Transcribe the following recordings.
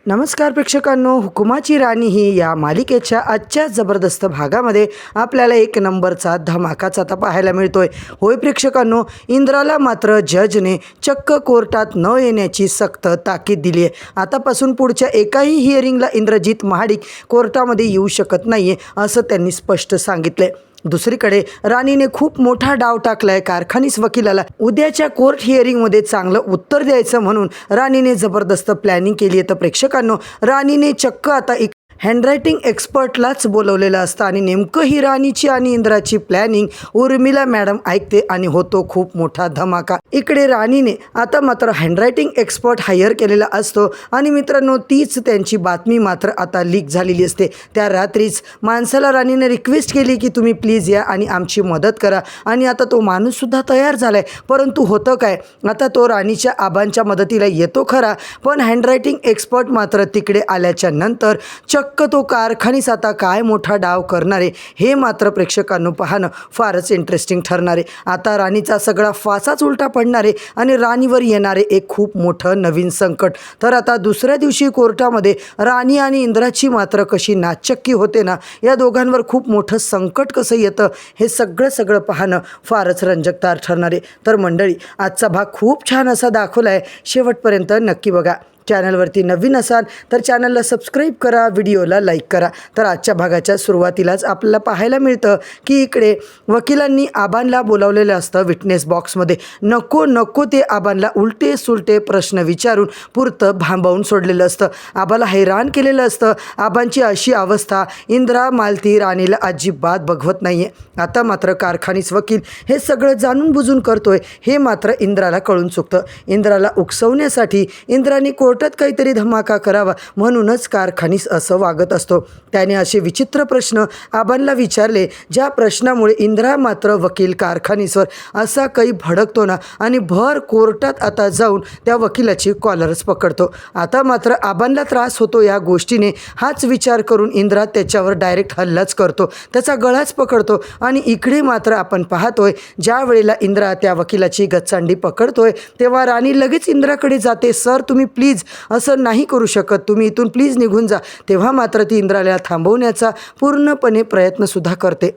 नमस्कार प्रेक्षकांनो, हुकुमाची राणी ही या मालिकेच्या आजच्या जबरदस्त भागामध्ये आपल्याला एक नंबरचा धमाकाच आता पाहायला मिळतोय. होय प्रेक्षकांनो, इंद्राला मात्र जजने चक्क कोर्टात न येण्याची सक्त ताकीद दिली आहे. आतापासून पुढच्या एकाही हिअरिंगला इंद्रजित महाडिक कोर्टामध्ये येऊ शकत नाही आहे असं त्यांनी स्पष्ट सांगितलं. दुसरीकडे राणीने खूप मोठा डाव टाकलाय कारखानीस वकिलाला. उद्याच्या कोर्ट हिअरिंगमध्ये चांगलं उत्तर द्यायचं म्हणून राणीने जबरदस्त प्लॅनिंग केली आहे. तर प्रेक्षकांनो, राणीने चक्क आता हँडरायटिंग एक्सपर्टलाच बोलवलेलं असतं आणि नेमकं ही राणीची आणि इंद्राची प्लॅनिंग उर्मिला मॅडम ऐकते आणि होतो खूप मोठा धमाका. इकडे राणीने आता मात्र हँडरायटिंग एक्सपर्ट हायर केलेला असतो आणि मित्रांनो, तीच त्यांची बातमी मात्र आता लीक झालेली असते. त्या रात्रीच माणसाला राणीने रिक्वेस्ट केली की तुम्ही प्लीज या आणि आमची मदत करा आणि आता तो माणूससुद्धा तयार झाला आहे. परंतु होतं काय, आता तो राणीच्या आबांच्या मदतीला येतो खरा, पण हँडरायटिंग एक्सपर्ट मात्र तिकडे आल्याच्या नंतर चक्क तो कारखानीस आता काय मोठा डाव करणार आहे हे मात्र प्रेक्षकांनो पाहणं फारच इंटरेस्टिंग ठरणार आहे. आता राणीचा सगळा फासाच उलटा पडणार आहे आणि राणीवर येणारे एक खूप मोठं नवीन संकट. तर आता दुसऱ्या दिवशी कोर्टामध्ये राणी आणि इंद्राची मात्र कशी नाचक्की होते ना, या दोघांवर खूप मोठं संकट कसं येतं हे सगळं पाहणं फारच रंजकदार ठरणार आहे. तर मंडळी, आजचा भाग खूप छान असा दाखवला आहे, शेवटपर्यंत नक्की बघा. चॅनलवरती नवीन असाल तर चॅनलला सबस्क्राईब करा, व्हिडिओला लाईक करा. तर आजच्या भागाच्या सुरुवातीलाच आपल्याला पाहायला मिळतं की इकडे वकिलांनी आबांना बोलावलेलं असतं विटनेस बॉक्समध्ये. नको ते आबांना उलटे सुलटे प्रश्न विचारून पुरतं भांबावून सोडलेलं असतं. आबाला हैराण केलेलं असतं. आबांची अशी अवस्था इंद्रा मालती राणीला अजिबात बघवत नाही आहे. आता मात्र कारखानीस वकील हे सगळं जाणून बुजून करतोय हे मात्र इंद्राला कळून चुकतं. इंद्राला उकसवण्यासाठी इंद्राने कोर्टात काहीतरी धमाका करावा म्हणूनच कारखानीस असं वागत असतो. त्याने असे विचित्र प्रश्न आबांना विचारले ज्या प्रश्नामुळे इंद्रा मात्र वकील कारखानीसवर असा काही भडकतो ना आणि भर कोर्टात आता जाऊन त्या वकिलाची कॉलरच पकडतो. आता मात्र आबांना त्रास होतो या गोष्टीने. हाच विचार करून इंद्रा त्याच्यावर डायरेक्ट हल्लाच करतो, त्याचा गळाच पकडतो. आणि इकडे मात्र आपण पाहतोय ज्या वेळेला इंद्रा त्या वकिलाची गच्चांडी पकडतोय तेव्हा राणी लगेच इंद्राकडे जाते. सर, तुम्ही प्लीज असं नाही करू शकत, तुम्ही इथून प्लीज निघून जा. तेव्हा मात्र ती इंद्राला थांबवण्याचा पूर्णपणे प्रयत्नसुद्धा करते,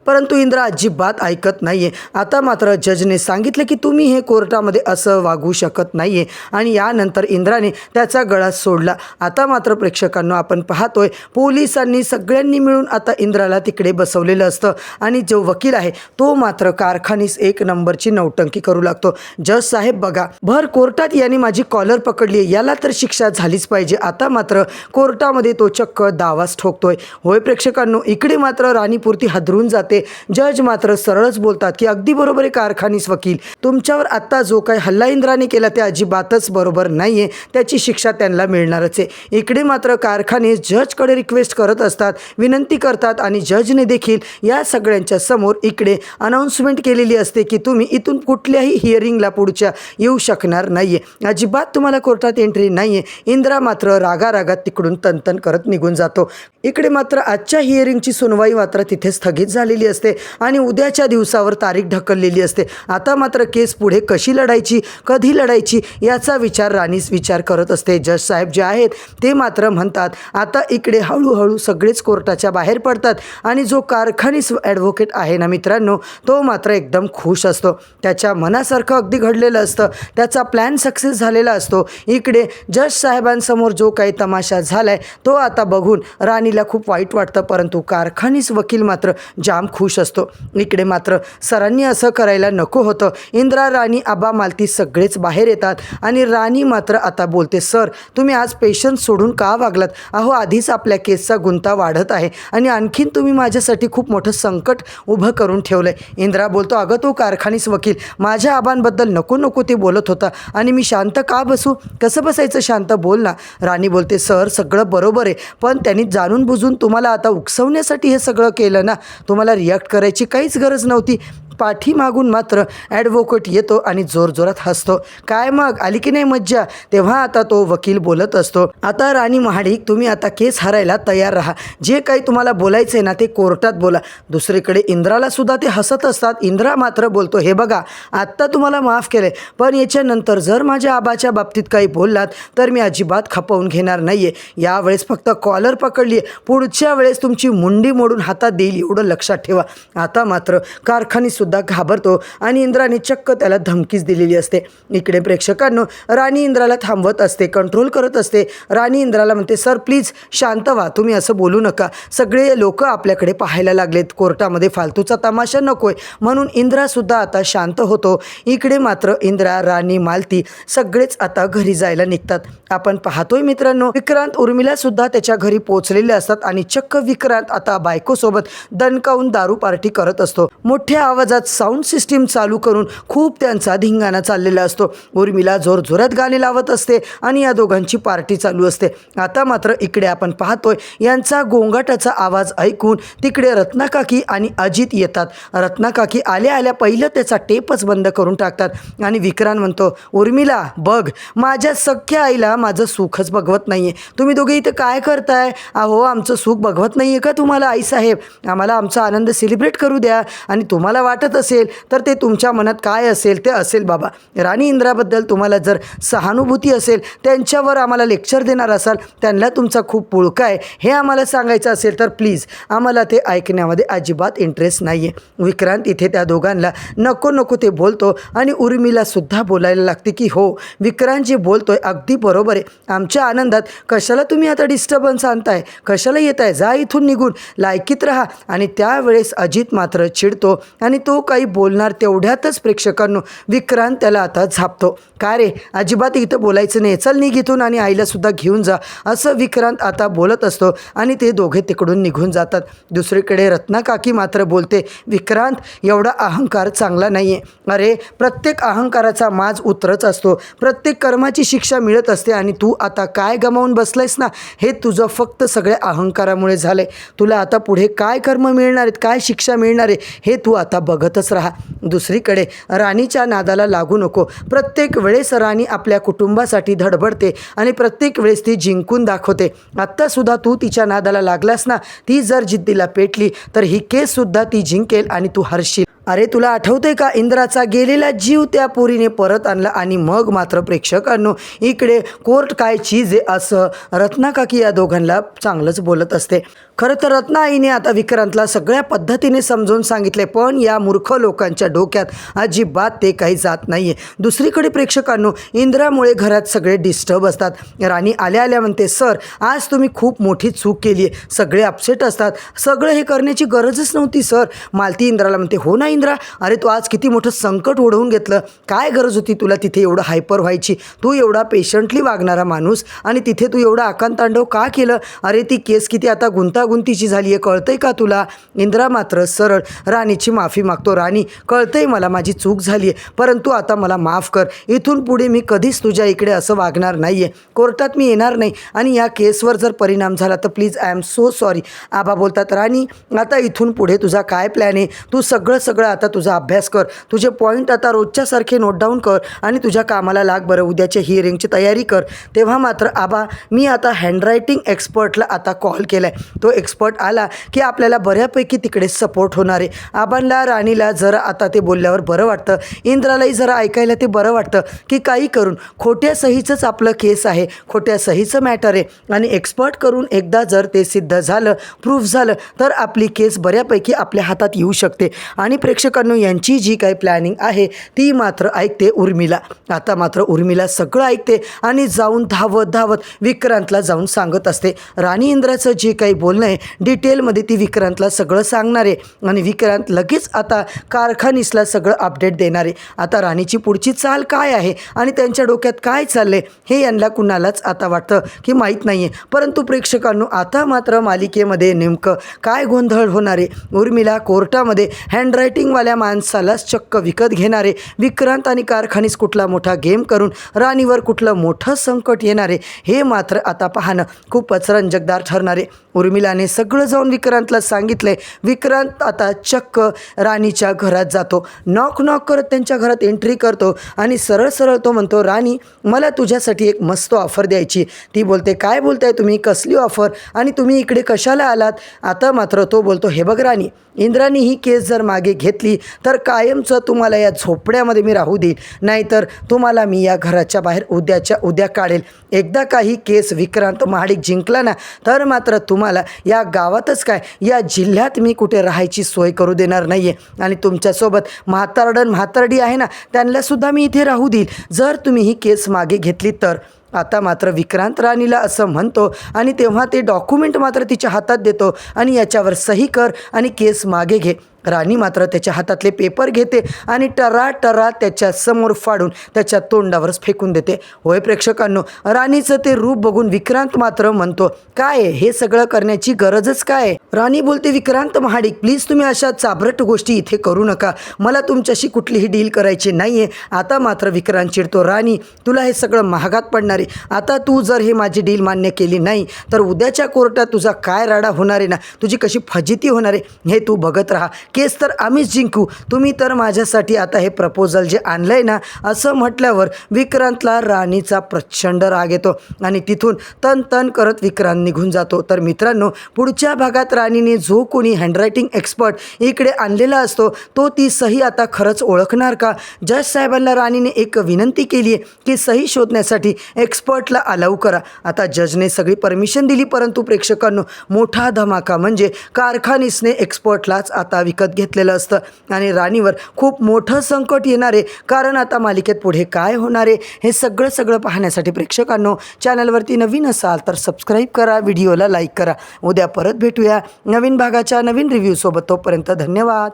परंतु इंद्रा अजिबात ऐकत नाही आहे. आता मात्र जजने सांगितलं की तुम्ही हे कोर्टामध्ये असं वागू शकत नाही आहे आणि यानंतर इंद्राने त्याचा गळा सोडला. आता मात्र प्रेक्षकांनो, आपण पाहतोय पोलिसांनी सगळ्यांनी मिळून आता इंद्राला तिकडे बसवलेलं असतं आणि जो वकील आहे तो मात्र कारखानीस एक नंबरची नौटंकी करू लागतो. जज साहेब बघा, भर कोर्टात याने माझी कॉलर पकडली आहे, याला तर शिक्षा झालीच पाहिजे. आता मात्र कोर्टामध्ये तो चक्क दावाच ठोकतोय. होय प्रेक्षकांनो, इकडे मात्र राणीपुरती हादरून जाते. जज मात्र सरळच बोलतात की अगदी बरोबर आहे कारखानीस वकील, तुमच्यावर आत्ता जो काही हल्ला इंद्राने केला ते अजिबातच बरोबर नाही आहे, त्याची शिक्षा त्यांना मिळणारच आहे. इकडे मात्र कारखानीस जजकडे रिक्वेस्ट करत असतात, विनंती करतात आणि जजने देखील या सगळ्यांच्या समोर इकडे अनाऊन्समेंट केलेली असते की तुम्ही इथून कुठल्याही हिअरिंगला पुढच्या येऊ शकणार नाही आहे, अजिबात तुम्हाला कोर्टात एंट्री नाही आहे. इंद्रा मात्र रागारागात तिकडून तनतन करत निघून जातो. इकडे मात्र आजच्या हिअरिंगची सुनवाई मात्र तिथे स्थगित झालेली असते आणि उद्याच्या दिवसावर तारीख ढकललेली असते. आता मात्र केस पुढे कशी लढायची, कधी लढायची याचा विचार करत असते. जज साहेब जे आहेत ते मात्र म्हणतात आता इकडे हळूहळू सगळेच कोर्टाच्या बाहेर पडतात आणि जो कारखानीस ॲडव्होकेट आहे ना मित्रांनो, तो मात्र एकदम खुश असतो. त्याच्या मनासारखं अगदी घडलेलं असतं, त्याचा प्लॅन सक्सेस झालेला असतो. इकडे जज साहेबांसमोर जो काही तमाशा झालाय तो आता बघून राणीला खूप वाईट वाटतं, परंतु कारखानीस वकील मात्र जाम खुश असतो. इकडे मात्र सरांनी असं करायला नको होतं. इंद्रा, राणी, आबा, मालती सगळेच बाहेर येतात आणि राणी मात्र आता बोलते, सर तुम्ही आज पेशन्स सोडून का वागलात? अहो, आधीच आपल्या केसचा गुंता वाढत आहे आणि आणखीन तुम्ही माझ्यासाठी खूप मोठं संकट उभं करून ठेवलं आहे. इंद्रा बोलतो, अगं तो कारखानीस वकील माझ्या आबांबद्दल नको ते बोलत होता आणि मी शांत का बसू? कसं बसायचं शांत? बोल ना. राणी बोलते, सर सगळं बरोबर आहे, पण त्यांनी जाणून बुजून तुम्हाला आता उकसवण्यासाठी हे सगळं केलं ना, तुम्हाला रिॲक्ट करायची काहीच गरज नव्हती. पाठीमागून मात्र ॲडव्होकेट येतो आणि जोरजोरात हसतो. काय मग आली की नाही मज्जा? तेव्हा आता तो वकील बोलत असतो, आता राणी महाडिक तुम्ही आता केस हरायला तयार राहा. जे काही तुम्हाला बोलायचं आहे ना ते कोर्टात बोला. दुसरीकडे इंद्राला सुद्धा ते हसत असतात. इंद्रा मात्र बोलतो, हे बघा आत्ता तुम्हाला माफ केले, पण याच्यानंतर जर माझ्या आबाच्या बाबतीत काही बोललात तर मी अजिबात खपवून घेणार नाही आहे. यावेळेस फक्त कॉलर पकडली, पुढच्या वेळेस तुमची मुंडी मोडून हातात देईल एवढं लक्षात ठेवा. आता मात्र कारखानीसुद्धा घाबरतो आणि इंद्राने चक्क त्याला धमकीच दिलेली असते. इकडे प्रेक्षकांनो राणी इंद्राला थांबवत असते, कंट्रोल करत असते. राणी इंद्राला म्हणते, सर प्लीज शांत व्हा, तुम्ही असं बोलू नका. सगळे लोक आपल्याकडे पाहायला लागलेत, कोर्टामध्ये फालतूचा तमाशा नकोय. म्हणून इंद्रासुद्धा आता शांत होतो. इकडे मात्र इंद्रा, राणी, मालती सगळेच आता घरी जायला निघतात. आपण पाहतोय मित्रांनो विक्रांत उर्मिलासुद्धा त्याच्या घरी पोहोचलेले असतात आणि चक्क विक्रांत आता बायकोसोबत दणकावून दारू पार्टी करत असतो. मोठ्या आवाजात साऊंड सिस्टीम चालू करून खूप त्यांचा धिंगाणा चाललेला असतो. उर्मिला जोरजोरात गाणे लावत असते आणि या दोघांची पार्टी चालू असते. आता मात्र इकडे आपण पाहतोय यांचा गोंगाटाचा आवाज ऐकून तिकडे रत्नाकाकी आणि अजित येतात. रत्नाकाकी आल्या आल्या पहिलं त्याचा टेपच बंद करून टाकतात आणि विक्रांत म्हणतो, उर्मिला बघ, माझ्या सख्या आईला माझं सुखच बघवत नाहीये. तुम्ही दोघे इथं काय करताय? अहो आमचं सुख बघवत नाहीये का तुम्हाला आईसाहेब? आम्हाला आमचा आनंद सेलिब्रेट करू द्या. आणि तुम्हाला वाटत असेल तर ते तुमच्या मनात काय असेल ते असेल बाबा. राणी इंद्राबद्दल तुम्हाला जर सहानुभूती असेल, त्यांच्यावर आम्हाला लेक्चर देणार असाल, त्यांना तुमचा खूप पुळका आहे हे आम्हाला सांगायचं असेल तर प्लीज आम्हाला ते ऐकण्यामध्ये अजिबात इंटरेस्ट नाही आहे. विक्रांत इथे त्या दोघांना नको नको ते बोलतो आणि उर्मिलासुद्धा बोलायला लागते की हो विक्रांत जे बोलतोय अगदी बरोबर आहे. आमच्या आनंदात कशाला तुम्ही आता डिस्टर्बन्स आणताय? कशाला येत आहे? जा इथून निघून, लायकीत राहा. आणि त्यावेळेस अजित मात्र चिडतो आणि तो काही बोलणार तेवढ्यातच प्रेक्षकांनो विक्रांत त्याला आता झापतो. काय रे, अजिबात इथं बोलायचं नाही, चल निघ इथून आणि आईलासुद्धा घेऊन जा, असं विक्रांत आता बोलत असतो आणि ते दोघे तिकडून निघून जातात. दुसरीकडे रत्नाकाकी मात्र बोलते, विक्रांत एवढा अहंकार चांगला नाही आहे. अरे प्रत्येक अहंकाराचा माज उतरच असतो, प्रत्येक कर्माची शिक्षा मिळत असते आणि तू आता काय गमावून बसलायस ना, हे तुझं फक्त सगळ्या अहंकारामुळे झालं आहे. तुला आता पुढे काय कर्म मिळणार आहेत, काय शिक्षा मिळणार आहे हे तू आता बघतच राहा. दुसरीकडे राणीच्या नादाला लागू नको. प्रत्येक वेळेस राणी आपल्या कुटुंबासाठी धडपडते आणि प्रत्येक वेळेस ती जिंकून दाखवते. आत्तासुद्धा तू तिच्या नादाला लागलास ना, ती जर जिद्दीला पेटली तर ही केससुद्धा ती जिंकेल आणि तू हरशील. अरे तुला आठवतंय का, इंद्राचा गेलेला जीव त्या पोरीने परत आणला. आणि मग मात्र प्रेक्षकांनो इकडे कोर्ट काय चीज आहे असं रत्नाकाकी या दोघांना चांगलंच बोलत असते. खरं तर रत्ना आईने आता विक्रांतला सगळ्या पद्धतीने समजावून सांगितले, पण या मूर्ख लोकांच्या डोक्यात अजिबात ते काही जात नाही आहे. दुसरीकडे प्रेक्षकांनो इंद्रामुळे घरात सगळे डिस्टर्ब असतात. राणी आल्या आल्या म्हणते, सर आज तुम्ही खूप मोठी चूक केली आहे. सगळे अपसेट असतात, सगळं हे करण्याची गरजच नव्हती सर. मालती इंद्राला म्हणते, हो ना इंद्रा, अरे तू आज किती मोठं संकट ओढवून घेतलं. काय गरज होती तुला तिथे एवढं हायपर व्हायची? तू एवढा पेशंटली वागणारा माणूस आणि तिथे तू एवढा आकांतांडव का केलं? अरे ती केस किती आता गुंतागुंतीची झाली आहे, कळतंय का तुला? इंद्रा मात्र सरळ राणीची माफी मागतो. राणी, कळतंय मला माझी चूक झाली आहे, परंतु आता मला माफ कर. इथून पुढे मी कधीच तुझ्या इकडे असं वागणार नाही आहे. कोर्टात मी येणार नाही आणि या केसवर जर परिणाम झाला तर please I am so sorry. आबा बोलतात, राणी आता इथून पुढे तुझा काय प्लॅन आहे? तू सगळं आता तुझा अभ्यास कर, तुझे पॉईंट आता रोजच्यासारखे नोट डाऊन कर आणि तुझ्या कामाला लाग बरं. उद्याच्या हिअरिंगची तयारी कर. तेव्हा मात्र आबा, मी आता हँडरायटिंग एक्सपर्टला आता कॉल केला आहे. तो एक्सपर्ट आला की आपल्याला बऱ्यापैकी तिकडे सपोर्ट होणार आहे. आबांना राणीला जरा आता ते बोलल्यावर बरं वाटतं, इंद्रालाही जरा ऐकायला ते बरं वाटतं की काही करून खोट्या सहीचंच आपलं केस आहे, खोट्या सहीचं मॅटर आहे आणि एक्सपर्ट करून एकदा जर ते सिद्ध झालं, प्रूफ झालं तर आपली केस बऱ्यापैकी आपल्या हातात येऊ शकते. आणि प्रेक्षकांनो यांची जी काही प्लॅनिंग आहे ती मात्र ऐकते उर्मिला. आता मात्र उर्मिला सगळं ऐकते आणि जाऊन धावत विक्रांतला जाऊन सांगत असते. राणी इंद्राचं जे काही बोलणं आहे डिटेलमध्ये ती विक्रांतला सगळं सांगणार आहे आणि विक्रांत लगेच आता कारखानीसला सगळं अपडेट देणार आहे. आता राणीची पुढची चाल काय आहे आणि त्यांच्या डोक्यात काय चाललंय हे यांना कुणालाच आता वाटतं की माहीत नाही आहे. परंतु प्रेक्षकांनो आता मात्र मालिकेमध्ये नेमकं काय गोंधळ होणार आहे? उर्मिला कोर्टामध्ये हँडरायटिंग हँडरायटिंगवाल्या माणसालाच चक्क विकत घेणारे विक्रांत आणि कारखानीस कुठला मोठा गेम करून राणीवर कुठलं मोठं संकट येणारे हे मात्र आता पाहणं खूपच रंजकदार ठरणारे. उर्मिलाने सगळं जाऊन विक्रांतला सांगितलंय. विक्रांत आता चक्क राणीच्या घरात जातो. नॉक नॉक करत त्यांच्या घरात एंट्री करतो आणि सरळ सरळ तो म्हणतो, राणी मला तुझ्यासाठी एक मस्त ऑफर द्यायची. ती बोलते, काय बोलताय तुम्ही, कसली ऑफर आणि तुम्ही इकडे कशाला आलात. आता मात्र तो बोलतो, हे बघ राणी, इंद्रानी ही केस जर मागे घेतली तर कायमचं तुम्हाला या झोपड्यामध्ये मी राहू देईल, नाहीतर तुम्हाला मी या घराच्या बाहेर उद्याच्या उद्या काढेल. एकदा काही केस विक्रांत महाडिक जिंकला ना तर मात्र तुम्हाला या गावातच काय या जिल्ह्यात मी कुठे राहायची सोय करू देणार नाही आहे. आणि तुमच्यासोबत म्हातारडी आहे ना त्यांनासुद्धा मी इथे राहू देईल जर तुम्ही ही केस मागे घेतली तर. आता मात्र विक्रांत राणीला असं म्हणतो आणि तेव्हा ते डॉक्युमेंट मात्र तिच्या हातात देतो आणि याच्यावर सही कर आणि केस मागे घे. राणी मात्र त्याच्या हातातले पेपर घेते आणि टरा त्याच्या समोर फाडून त्याच्या तोंडावरच फेकून देते. होय प्रेक्षकांनो, राणीचं ते रूप बघून विक्रांत मात्र म्हणतो, काय हे सगळं करण्याची गरजच काय. राणी बोलते, विक्रांत महाडिक प्लीज तुम्ही अशा चाबरट गोष्टी इथे करू नका, मला तुमच्याशी कुठलीही डील करायची नाही आहे. आता मात्र विक्रांत चिडतो, राणी तुला हे सगळं महागात पडणार आहे. आता तू जर हे माझी डील मान्य केली नाही तर उद्याच्या कोर्टात तुझा काय राडा होणार आहे ना, तुझी कशी फजिती होणार आहे हे तू बघत राहा. केस तर आम्हीच जिंकू, तुम्ही तर माझ्यासाठी आता हे प्रपोजल जे आणलंय ना. असं म्हटल्यावर विक्रांतला राणीचा प्रचंड राग येतो आणि तिथून तन करत विक्रांत निघून जातो. तर मित्रांनो, पुढच्या भागात राणीने जो कोणी हँडरायटिंग एक्सपर्ट इकडे आणलेला असतो तो ती सही आता खरंच ओळखणार का. जज साहेबांना राणीने एक विनंती केली आहे की सही शोधण्यासाठी एक्सपर्टला अलाऊ करा. आता जजने सगळी परमिशन दिली, परंतु प्रेक्षकांनो मोठा धमाका म्हणजे कारखानीसने एक्सपर्टलाच आता विकत घेतलेलं असतं आणि राणीवर खूप मोठं संकट येणार आहे. कारण आता मालिकेत पुढे काय होणार आहे हे सगळं पाहण्यासाठी प्रेक्षकांनो चॅनलवरती नवीन असाल तर सबस्क्राईब करा, व्हिडिओला लाईक करा. उद्या परत भेटूया नवीन भागाच्या नवीन रिव्ह्यूसोबत. तोपर्यंत धन्यवाद.